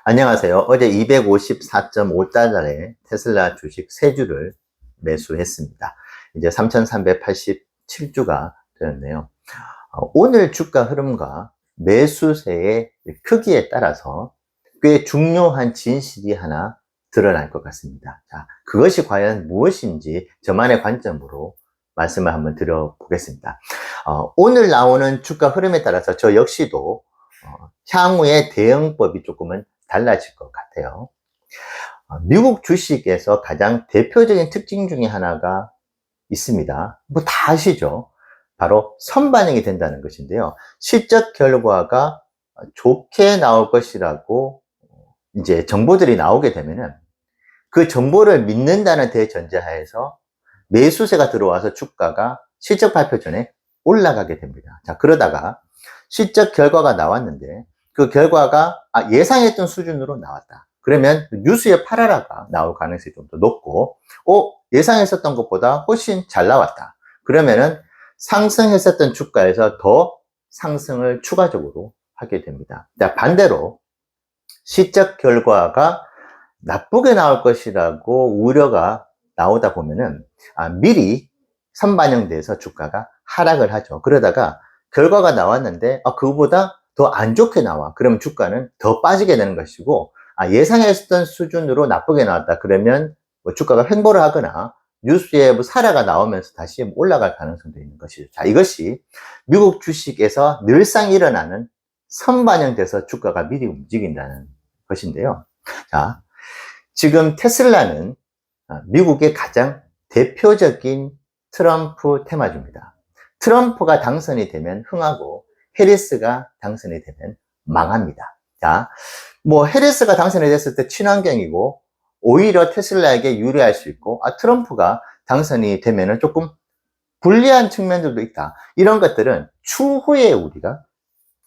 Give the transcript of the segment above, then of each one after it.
안녕하세요. 어제 254.5달러에 테슬라 주식 3주를 매수했습니다. 이제 3,387주가 되었네요. 오늘 주가 흐름과 매수세의 크기에 따라서 꽤 중요한 진실이 하나 드러날 것 같습니다. 자, 그것이 과연 무엇인지 저만의 관점으로 말씀을 한번 드려보겠습니다. 오늘 나오는 주가 흐름에 따라서 저 역시도 향후의 대응법이 조금은 달라질 것 같아요. 미국 주식에서 가장 대표적인 특징 중에 하나가 있습니다. 뭐 다 아시죠? 바로 선반영이 된다는 것인데요. 실적 결과가 좋게 나올 것이라고 이제 정보들이 나오게 되면은 그 정보를 믿는다는 대전제하에서 매수세가 들어와서 주가가 실적 발표 전에 올라가게 됩니다. 자, 그러다가 실적 결과가 나왔는데 그 결과가 예상했던 수준으로 나왔다. 그러면 뉴스에 팔아라가 나올 가능성이 좀 더 높고, 예상했었던 것보다 훨씬 잘 나왔다. 그러면은 상승했었던 주가에서 더 상승을 추가적으로 하게 됩니다. 자, 반대로 실적 결과가 나쁘게 나올 것이라고 우려가 나오다 보면은 미리 선반영돼서 주가가 하락을 하죠. 그러다가 결과가 나왔는데 그거보다 더 안 좋게 나와. 그러면 주가는 더 빠지게 되는 것이고, 예상했던 수준으로 나쁘게 나왔다. 그러면 뭐 주가가 횡보를 하거나 뉴스에 뭐 사례가 나오면서 다시 올라갈 가능성도 있는 것이죠. 자, 이것이 미국 주식에서 늘상 일어나는 선반영돼서 주가가 미리 움직인다는 것인데요. 자, 지금 테슬라는 미국의 가장 대표적인 트럼프 테마주입니다. 트럼프가 당선이 되면 흥하고 해리스가 당선이 되면 망합니다. 자, 뭐 해리스가 당선이 됐을 때 친환경이고 오히려 테슬라에게 유리할 수 있고, 트럼프가 당선이 되면은 조금 불리한 측면들도 있다. 이런 것들은 추후에 우리가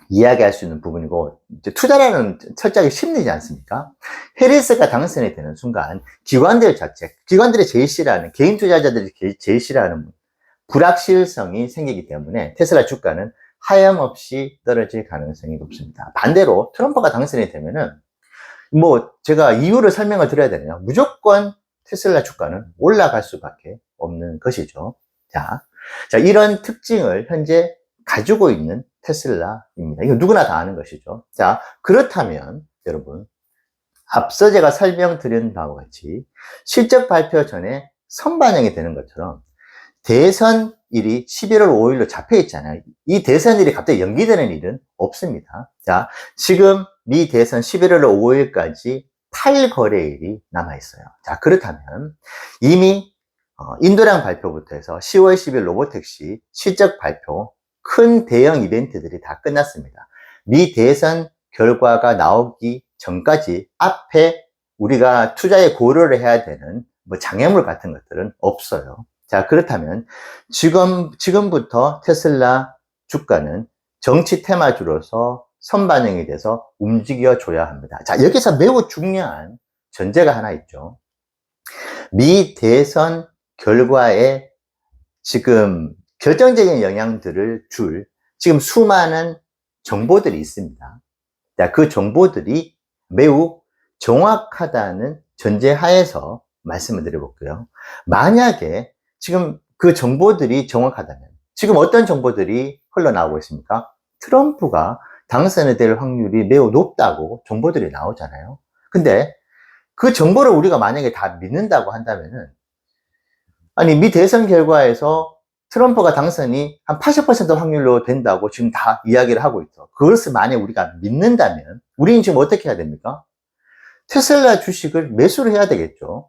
이야기할 수 있는 부분이고, 이제 투자라는 철저하게 심리지 않습니까? 해리스가 당선이 되는 순간 기관들이 제일 싫어하는, 개인 투자자들이 제일 싫어하는 불확실성이 생기기 때문에 테슬라 주가는 하염없이 떨어질 가능성이 높습니다. 반대로 트럼프가 당선이 되면은 뭐 제가 이유를 설명을 드려야 되나요? 무조건 테슬라 주가는 올라갈 수밖에 없는 것이죠. 자, 이런 특징을 현재 가지고 있는 테슬라입니다. 이거 누구나 다 아는 것이죠. 자, 그렇다면 여러분, 앞서 제가 설명드린 바와 같이 실적 발표 전에 선반영이 되는 것처럼 대선일이 11월 5일로 잡혀 있잖아요. 이 대선일이 갑자기 연기되는 일은 없습니다. 자, 지금 미 대선 11월 5일까지 8거래일이 남아 있어요. 자, 그렇다면 이미 인도량 발표부터 해서 10월 10일 로보택시 실적 발표, 큰 대형 이벤트들이 다 끝났습니다. 미 대선 결과가 나오기 전까지 앞에 우리가 투자에 고려를 해야 되는 뭐 장애물 같은 것들은 없어요. 자, 그렇다면 지금부터 테슬라 주가는 정치 테마주로서 선반영이 돼서 움직여줘야 합니다. 자, 여기서 매우 중요한 전제가 하나 있죠. 미 대선 결과에 지금 결정적인 영향들을 줄 지금 수많은 정보들이 있습니다. 자, 그 정보들이 매우 정확하다는 전제하에서 말씀을 드려볼게요. 만약에 지금 그 정보들이 정확하다면, 지금 어떤 정보들이 흘러나오고 있습니까? 트럼프가 당선이 될 확률이 매우 높다고 정보들이 나오잖아요. 근데 그 정보를 우리가 만약에 다 믿는다고 한다면은, 미 대선 결과에서 트럼프가 당선이 한 80% 확률로 된다고 지금 다 이야기를 하고 있어. 그것을 만약 우리가 믿는다면, 우리는 지금 어떻게 해야 됩니까? 테슬라 주식을 매수를 해야 되겠죠.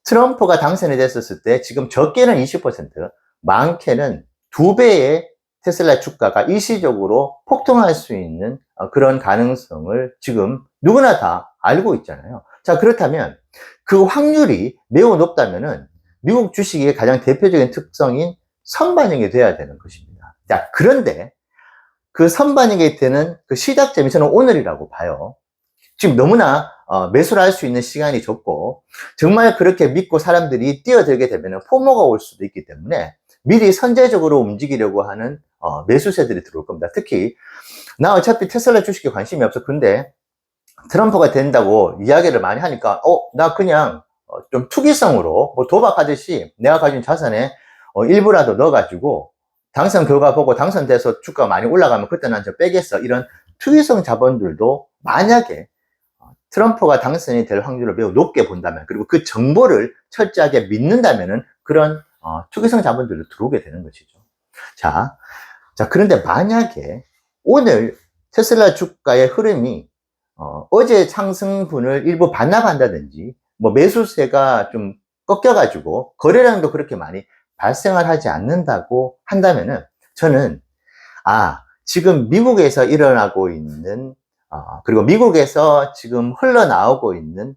트럼프가 당선이 됐었을 때 지금 적게는 20%, 많게는 2배의 테슬라 주가가 일시적으로 폭등할 수 있는 그런 가능성을 지금 누구나 다 알고 있잖아요. 자, 그렇다면 그 확률이 매우 높다면은 미국 주식의 가장 대표적인 특성인 선반영이 돼야 되는 것입니다. 자, 그런데 그 선반영이 되는 그 시작점이 저는 오늘이라고 봐요. 지금 너무나 매수를 할 수 있는 시간이 적고, 정말 그렇게 믿고 사람들이 뛰어들게 되면 포모가 올 수도 있기 때문에 미리 선제적으로 움직이려고 하는 매수세들이 들어올 겁니다. 특히 나 어차피 테슬라 주식에 관심이 없어. 근데 트럼프가 된다고 이야기를 많이 하니까, 나 그냥 좀 투기성으로 뭐 도박하듯이 내가 가진 자산에 일부라도 넣어가지고 당선 결과 보고 당선돼서 주가가 많이 올라가면 그때 난 저 빼겠어. 이런 투기성 자본들도 만약에 트럼프가 당선이 될 확률을 매우 높게 본다면, 그리고 그 정보를 철저하게 믿는다면은 그런 투기성 자본들도 들어오게 되는 것이죠. 자, 그런데 만약에 오늘 테슬라 주가의 흐름이 어제 상승분을 일부 반납한다든지, 뭐 매수세가 좀 꺾여가지고 거래량도 그렇게 많이 발생을 하지 않는다고 한다면은, 저는 지금 미국에서 일어나고 있는 그리고 미국에서 지금 흘러나오고 있는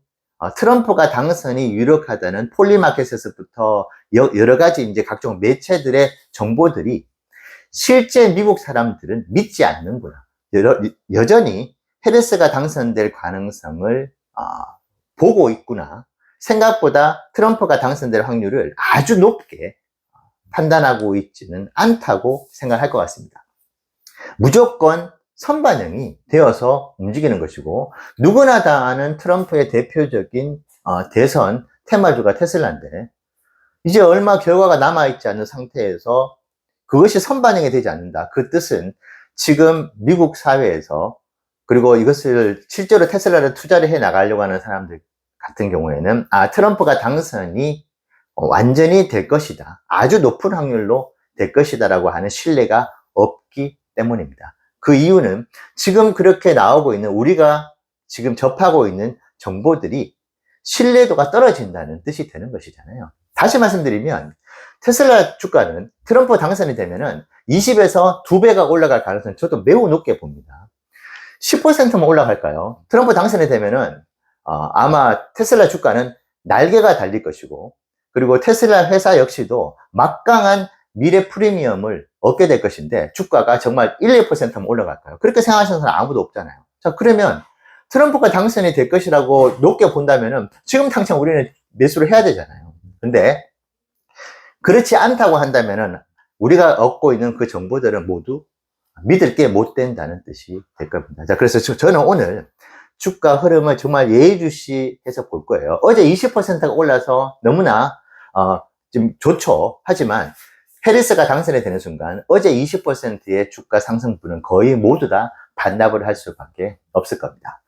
트럼프가 당선이 유력하다는 폴리마켓에서부터 여러 가지 이제 각종 매체들의 정보들이 실제 미국 사람들은 믿지 않는구나. 여전히 해리스가 당선될 가능성을 보고 있구나. 생각보다 트럼프가 당선될 확률을 아주 높게 판단하고 있지는 않다고 생각할 것 같습니다. 무조건 선반영이 되어서 움직이는 것이고, 누구나 다 아는 트럼프의 대표적인 대선 테마주가 테슬라인데, 이제 얼마 결과가 남아있지 않은 상태에서 그것이 선반영이 되지 않는다. 그 뜻은 지금 미국 사회에서, 그리고 이것을 실제로 테슬라를 투자를 해 나가려고 하는 사람들 같은 경우에는 트럼프가 당선이 완전히 될 것이다, 아주 높은 확률로 될 것이다 라고 하는 신뢰가 없기 때문입니다. 그 이유는 지금 그렇게 나오고 있는, 우리가 지금 접하고 있는 정보들이 신뢰도가 떨어진다는 뜻이 되는 것이잖아요. 다시 말씀드리면 테슬라 주가는 트럼프 당선이 되면은 20에서 2배가 올라갈 가능성을 저도 매우 높게 봅니다. 10%만 올라갈까요? 트럼프 당선이 되면은 아마 테슬라 주가는 날개가 달릴 것이고, 그리고 테슬라 회사 역시도 막강한 미래 프리미엄을 얻게 될 것인데, 주가가 정말 1, 2%만 올라갈까요? 그렇게 생각하시는 사람 아무도 없잖아요. 자, 그러면 트럼프가 당선이 될 것이라고 높게 본다면은 지금 당장 우리는 매수를 해야 되잖아요. 근데 그렇지 않다고 한다면은 우리가 얻고 있는 그 정보들은 모두 믿을 게 못 된다는 뜻이 될 겁니다. 자, 그래서 저는 오늘 주가 흐름을 정말 예의주시해서 볼 거예요. 어제 20%가 올라서 너무나 좀 좋죠. 하지만 해리스가 당선이 되는 순간 어제 20%의 주가 상승분은 거의 모두 다 반납을 할 수밖에 없을 겁니다.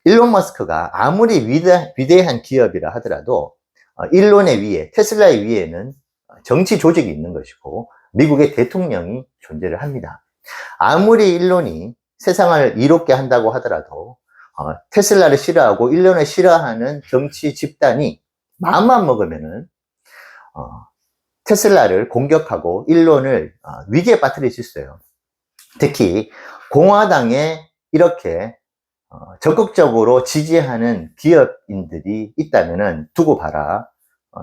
일론 머스크가 아무리 위대한 기업이라 하더라도 일론의 위에, 테슬라의 위에는 정치 조직이 있는 것이고 미국의 대통령이 존재를 합니다. 아무리 일론이 세상을 이롭게 한다고 하더라도 테슬라를 싫어하고 일론을 싫어하는 정치 집단이 마음만 먹으면은 테슬라를 공격하고 일론을 위기에 빠뜨릴 수 있어요. 특히 공화당에 이렇게 적극적으로 지지하는 기업인들이 있다면은 두고 봐라.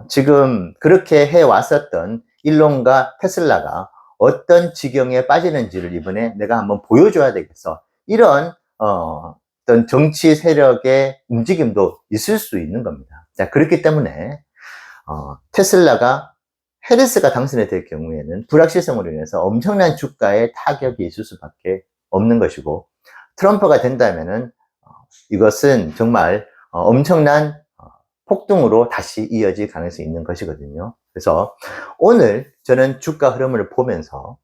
지금 그렇게 해왔었던 일론과 테슬라가 어떤 지경에 빠지는지를 이번에 내가 한번 보여줘야 되겠어. 이런 어떤 정치 세력의 움직임도 있을 수 있는 겁니다. 자, 그렇기 때문에 테슬라가 해리스가 당선이 될 경우에는 불확실성으로 인해서 엄청난 주가에 타격이 있을 수밖에 없는 것이고, 트럼프가 된다면은 이것은 정말 엄청난 폭등으로 다시 이어질 가능성이 있는 것이거든요. 그래서 오늘 저는 주가 흐름을 보면서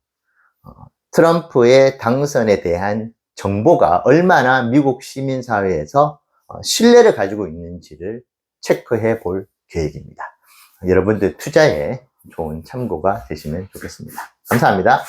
트럼프의 당선에 대한 정보가 얼마나 미국 시민사회에서 신뢰를 가지고 있는지를 체크해 볼 계획입니다. 여러분들 투자에 좋은 참고가 되시면 좋겠습니다. 감사합니다.